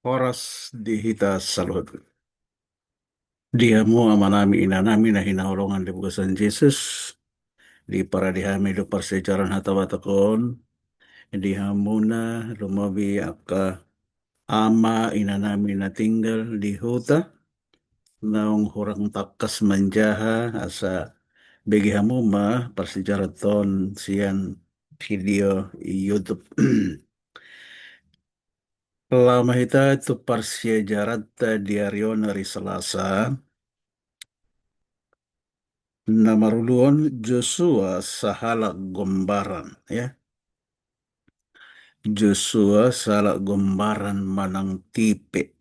Oras dihita saluhut. Diamu amanami inanami na hinahulungan di bukasan Jesus di paradihami do parsejaran hatawatakon dihamuna lumabi aka ama inanami na tinggal di huta naong hurang takas manjaha asa bagi hamuma parsejaran ton sian video YouTube. Lama hita tu parsejaran diario nari Selasa Namaruluon Joshua sahala gombaran ya. Joshua sahala gombaran manang tipe.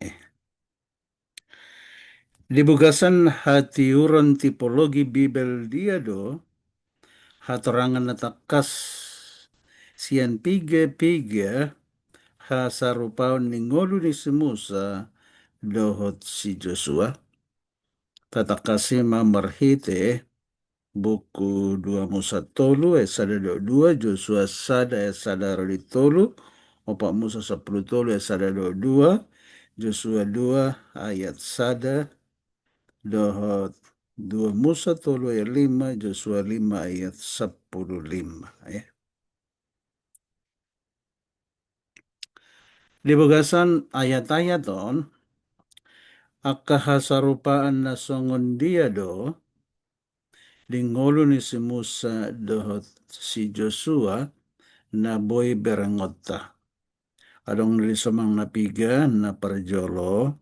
Di bugasan hatiuran tipologi Bibel dia do hatorangan natakas sian piga hasarupaon ningolu ni si Musa dohot si Joshua tatakasi mamarhite buku 2 Musa tolu sada 22 Joshua sada sada roli tolu 4 Musa 10 tolu sada 22 Joshua 2 ayat sada dohot 2 Musa tolu ayat 5 Joshua 5 ayat 10 5 ya. Di bagasan ayat-ayat on akahasarupaan na songon dia do dingolo ni si Musa dohot si Joshua na boy berangotta. Adong nilisomang napiga na parjolo.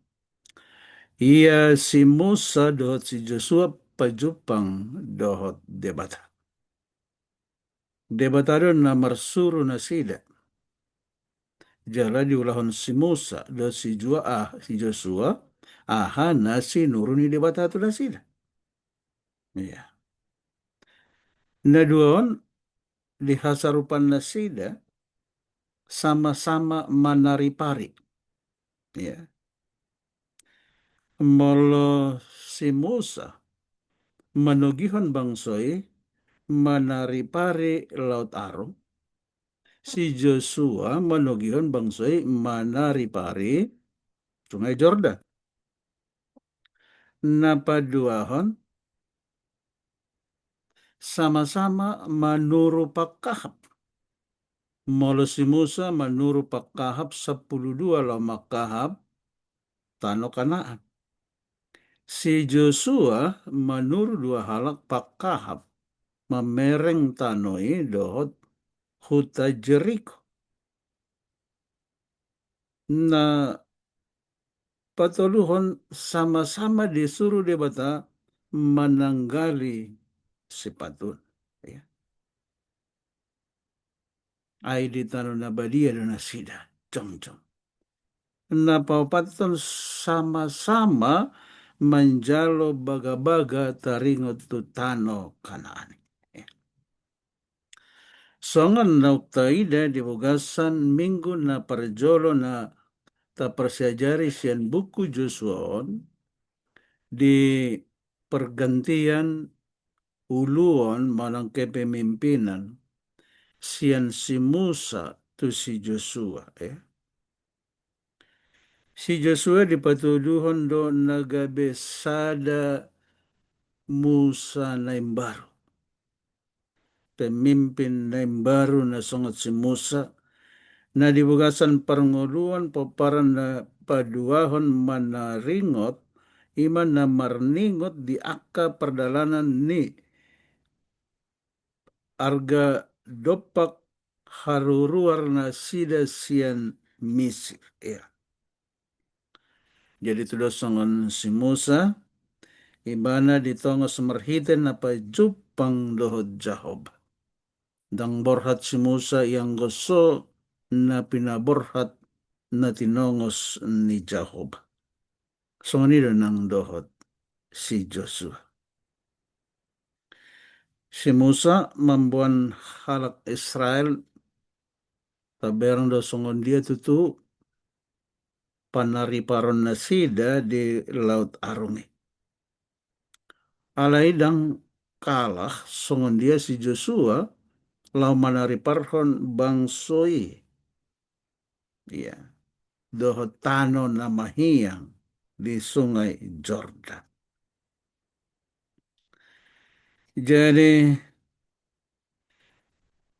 Ia si Musa dohot si Joshua pajupang dohot debata. Debatado na marsuru na sida. Jala diulahon si Musa dohot si Joshua aha na si nuruni debatado na sida. Ya. Na duon dihasarupan na sida sama-sama manaripari. Ya. Molo si Musa manugihon bangsoy manaripari laut Arum. Si Joshua manugihon bangsoy manaripari Sungai Jordan. Napaduahon sama-sama manuru pakahap. Molo si Musa manuru pakahap 12 lamakahap Tano Kanaan. Si Joshua manuru 2 halak pakahap mamereng tanoi dohot huta Jericho. Na patuluhon sama-sama disuruh debata menanggali sipatun. Ya. Ai di tanah nabadia dan nasida. Cong-cong. Napapatan sama-sama menjalo baga-baga taringot tu tano Kanaan. Songan nauktaida di bugasan minggu na parjolo na ta persajari sian buku Joshua di pergantian uluan manang kepemimpinan sian si Musa tu si Joshua ya. Si Joshua dipatuduhon do nagabesada Musa na imbaru. Pemimpin na imbaru na songot si Musa na dibugasan parnguluan paparan na paduahon manaringot iman na marningot di akka perdalanan ni arga dopak haruruar na sida sian Misir ya. Jadi tudo songon si Musa ibana ditongos merhiten apa jupang dohot Jahob. Dang borhat si Musa yang goso na pinaborhat na tinongos ni Jahob. Songonida nang dohot si Joshua. Si Musa membuat halak Israel taberang do songon dia tutu panariparon na sida di laut Arungi. Alaidang kalah songon dia si Joshua lau manariparhon bangsoi. Ya. dohot tano na mahiyang di sungai Jordan. Jadi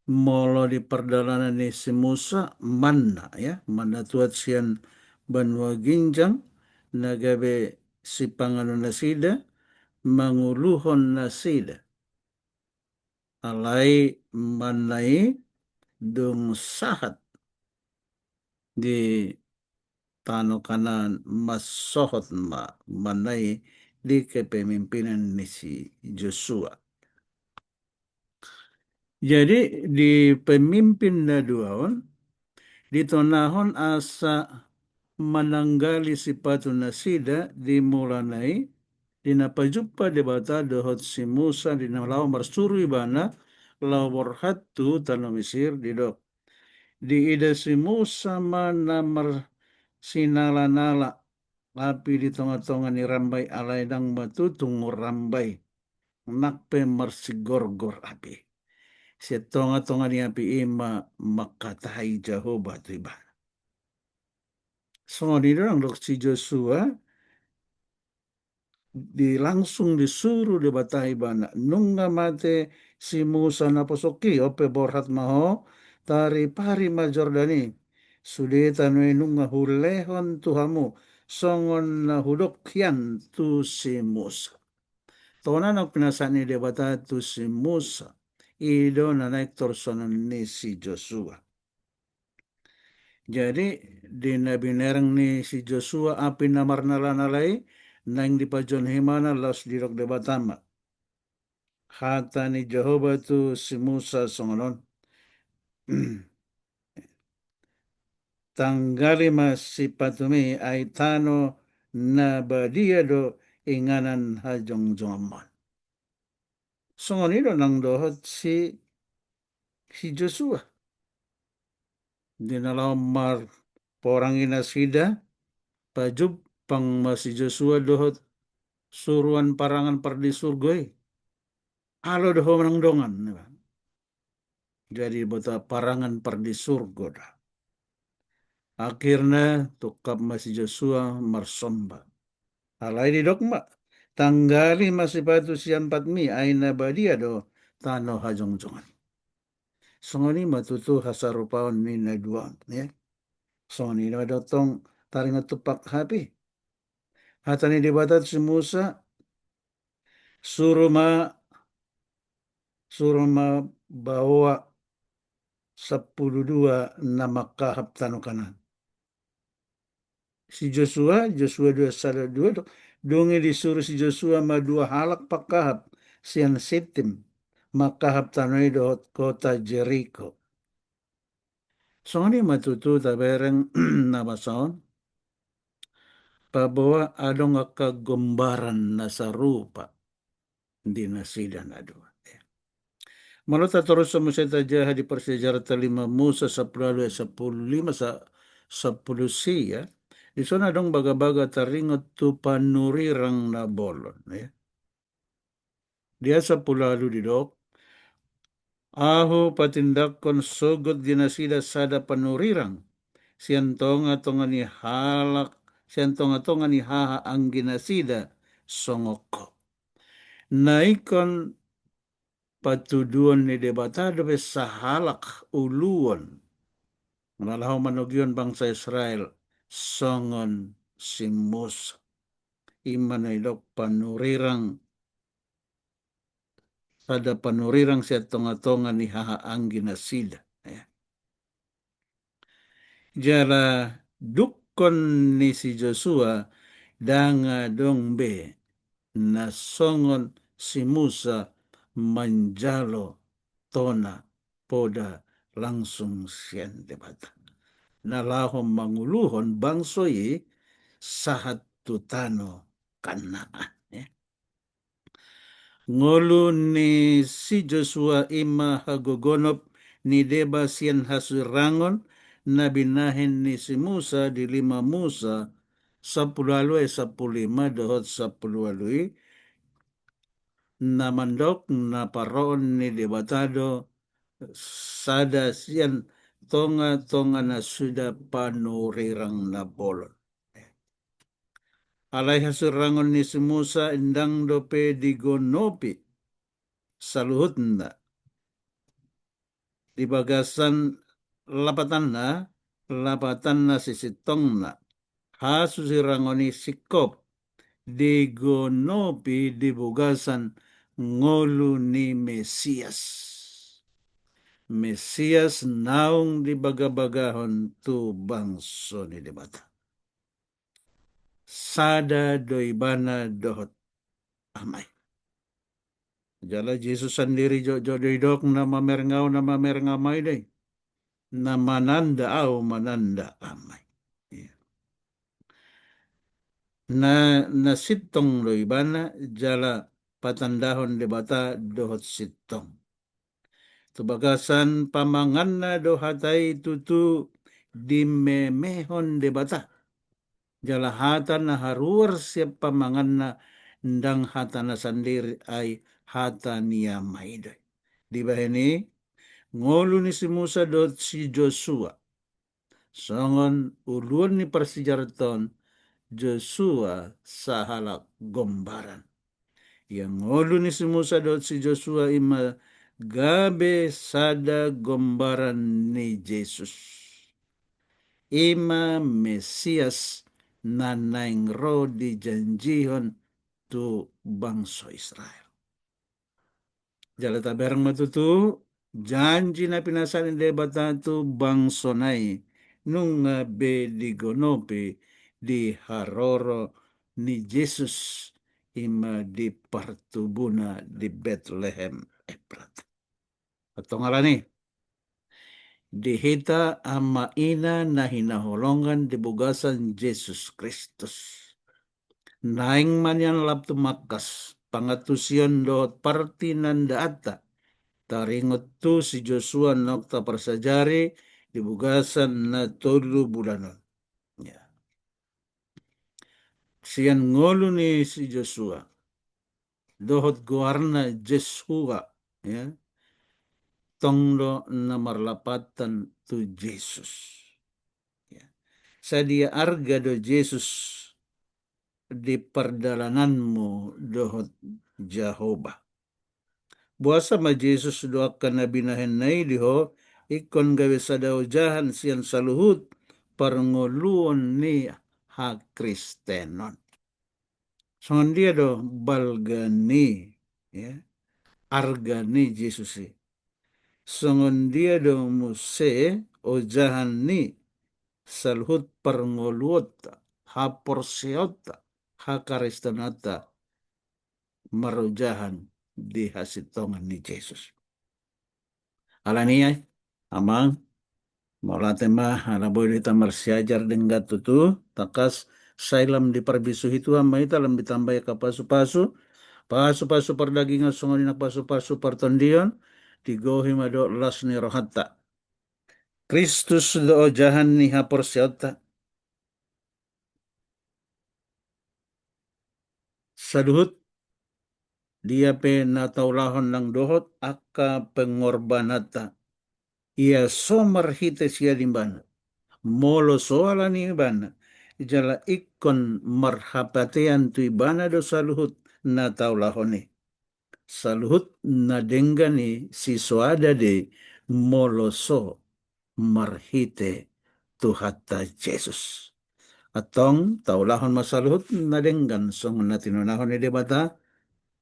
molo di perjalanan ni si Musa mana ya mana tuat sian banua ginjang nagabe si pangano nasida manguluhon nasida alai manai dung sahat di tano kanan masohot manai di kepemimpinan ni si Joshua. Jadi di pemimpin na duaon ditonahon asa menanggali sipatu nasida dimulanai dinapajumpa debata dohot si Musa dinalau marsuru ibana lau borhatu tanah Mesir didok di ida si Musa mana mar sinala-nala api di tengah-tengah ni rambai alaidang batu tungur rambai nakpe marsigorgor api si tengah-tengah ni api ima makatai Jehovah tiba. So di dalam dok si Joshua langsung disuruh dibatai bana nunga mate si Musa na posoki ope borhat maho tari pari ma Jordani sudeta nui nunga hulehon tuhamu songon na hudok kian tu si Musa tona na pinasani debata tu si Musa ido na naik torsonan ni si Joshua. Jadi di Nabi Nerang ni si Joshua api namar nalanalai nang di pajon himana los dirok debatama. Hata ni Jehovah tu si Musa songonon. Tanggali mas si patumi aitano na badia do inganan hajong jomon. Songonido nang dohot si Joshua. Dinalau mar porang inasida pajub pang si Joshua dohot suruhan parangan pardi surgoi. Alo doho menang dongan. Jadi bota parangan pardi surga dah. Akhirnya tukap masih Joshua marsomba. Alai di dokma. Tanggali masih batu sian patmi aina badia do tano hajong jongan. Songoni matutu hasarupaon ni na dua. Ya. Songoni na dotong taringa tupak hapi. Hatani dibatat si Musa suruh ma bawa 12 nama kahap tano kanan. Si Joshua 2:1 donge disuruh si Joshua ma 2 halak pakahap sian setim makahap tanoi dohot kota Jericho. Songani matutu tabereng nama saon pabawa adong aka gombaran nasarupa di nasidan adua. Malota terus semuseta jaha di persejarah telima Musa 10:15 sa 10 ya. Di sana dong baga-baga taringot tu panurirang na bolon. Ya. Dia 10 di dok. Aho patindakon sogot dinasida sada panurirang. Siantonga ni halak. Siantonga ni haha ang ginasida songoko. Naikon patuduan ni debatado sa halak uluon. Malahaw manugyon bangsa Israel songon si Musa. Imanilok panurirang pada panurirang siya tonga-tonga ni hahaanggi na sida. Jala dukon ni si Joshua danga dongbe na songon si Musa manjalo tona poda langsung siyan debata. Nalahom manguluhon bangsoyi sahat tutano kanaan. Ngolu ni si Joshua ima hagogonop ni deba sian hasurangon na binahin ni si Musa di 5 Musa 10:15 dohot 10 na mandok na paroon ni debatado sada sian tonga-tonga na sudah panurirang na bolon. Alay hasurangon ni si Musa indang dope digonopi saluhut na di bagasan lapatan na sisitong na hasusirangoni sikop digonopi di bugasan ngolu ni Mesias. Mesias naung di baga-bagahon tu bangso ni debata. Sada doibana dohot amai. Jala Jesus sendiri doidok nama merengau deh. Na mananda au mananda amai. Na sitong doibana jala patandahon debata dohot sitong. Tubagasan pamangan na dohatai tutu dimemehon debata. Jala hata na haruar siap pamangan na ndang hata na sendiri ay hata niya maidoy. Di ba ini? Ngolu ni si Musa dot si Joshua. Songon uluan ni persijarton Joshua sahalak gombaran. Yang ngolu ni si Musa dot si Joshua ima gabe sada gombaran ni Jesus. Ima Mesias na naingro dijanjihon tu bangsa Israel. Jala taberang matutu janji na pinasan inde batatu bangsa nai nung be digonope di haroro ni Jesus ima di partubuna di Bethlehem Eprat. Atau ngalani dihita ama ina na hinaholongan di bugasan Jesus Kristus. Naing man yan laptu makas pangatusion dot parti nanda ata taringot tu si Joshua nokta persajari di bugasan na 3 bulanon. Ya. Siyan ngolu ni si Joshua dohot guarna Jesua ya tongdo na marlapatan tu Jesus. Ya. Sadia arga do Jesus di perdalananmu dohot Jehovah. Buasa ma Jesus doakan nabi nahenay diho ikon gawe sadao jahan siyan saluhut parngoluon ni ha Kristenon. Songon dia do balgani ya argani Jesus. Songon dia do muse o jahan ni saluhut parngoluot ha porsiota ha Kristenata marujahan di hasitongan ni Jesus. Alaniya, amang, maulatema halaboy dita marsiajar denggat tutu, takas sailam di parbisu itu ama italam ditambah ka pasu-pasu, pasu-pasu perdagingan songoninak pasu-pasu partondion, tigohi mado las ni rohatta. Kristus do jahan ni haporsiota. Saduhut dia pe nataulahon lang dohot aka pengorbanata. Ia somar hite sia dimbana. Molo soala ni ibana. Jala ikon marhapatean tu ibana do saluhut na taulahoni. Saluhut na denggani si soada de molo so marhite tu hatta Jesus. Atong taulahon masaluhut na denggan song na tinunahon ni debata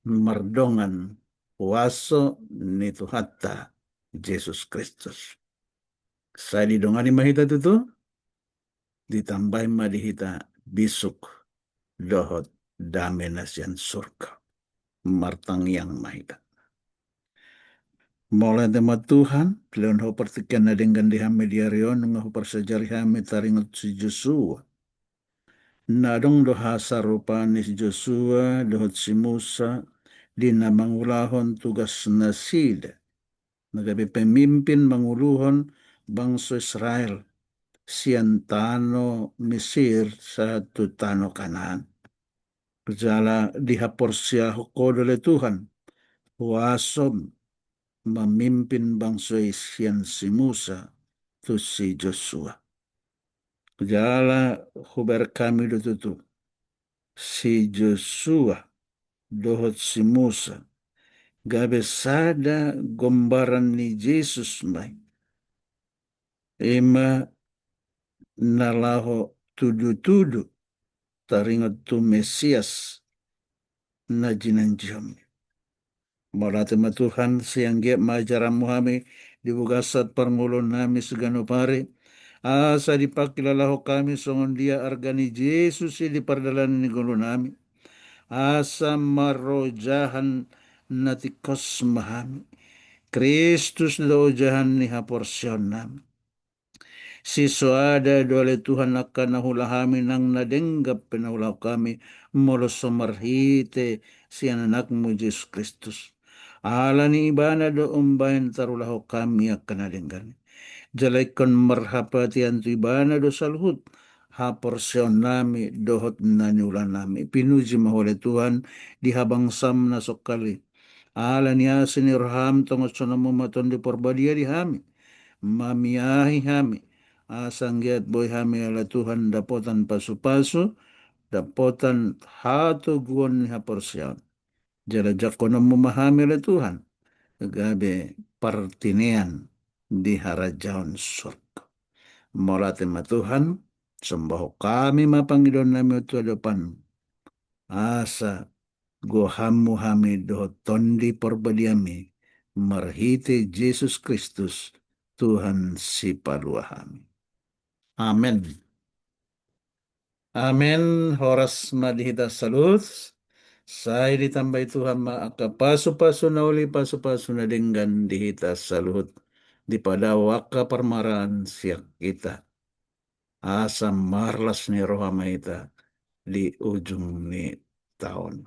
mardongan waso ni tu hatta Jesus Kristus. Saya didongani mahita tutu ditambah madihita bisuk dohot dame nasian surga martang yang mahita. Mulai tema Tuhan, leon ho pertikan na dengan dihame diarion ngaho persajari hame taringot si Joshua. Nadong doha sarupa ni si Joshua dohot si Musa di namangulahon tugas nasida. Nagabi pemimpin manguluhon bangsa Israel sian tano Mesir satu tano Kanaan. Jala dihaporsia hukod oleh Tuhan. Wasom memimpin bangsa sian si Musa tu si Joshua. Jala huber kami do tutu. Si Joshua dohot si Musa. Gabe sada gombaran ni Jesus mai. Ema nalaho tudu-tudu taringot tu Mesias na jinanjom. Marate matuhan siang giat majaran muhami dibugasat parngulon nami segano pare. Asa dipakilalaho kami songon dia argani Yesus di pardalan ni gulo nami. Asa marojahan natikos mahami. Kristus do jahan ni haporsyon nami. Si soada dole Tuhan akan nahulahami nang nadenggap penahulah kami molo somarhite si anakmu Yesus Kristus. Ala ni ibana do umbayan tarulaho kami akan nadenggan. Jalaikan merhapati antu ibana do salhut. Haporsion nami dohot nanyulan nami. Pinuji mahole Tuhan di habang sam na sokali. Ala ni asin irham tongot sonamu maton di porbadia di hami. Mamiahi hami. Asanggiat boy hami ala Tuhan dapotan pasu-pasu. Dapotan hatu guon ni haporsion. Jala jakono memahami ala Tuhan. Gabe partinean di harajaon surga. Molate ma Tuhan, sembaho kami mapangidon nami utu adopan. Asa gohamu hami doho tondi porbadiami. Marhite Yesus Kristus, Tuhan si paluahami. Amen. Amen. Horas madihita salut. Saya ditambah Tuhan aka pasu-pasu na uli pasu-pasu na dinggan dihita saluhut di pada waka permaraan siak kita. Asam marlas ni rohama ita di ujung ni tahun.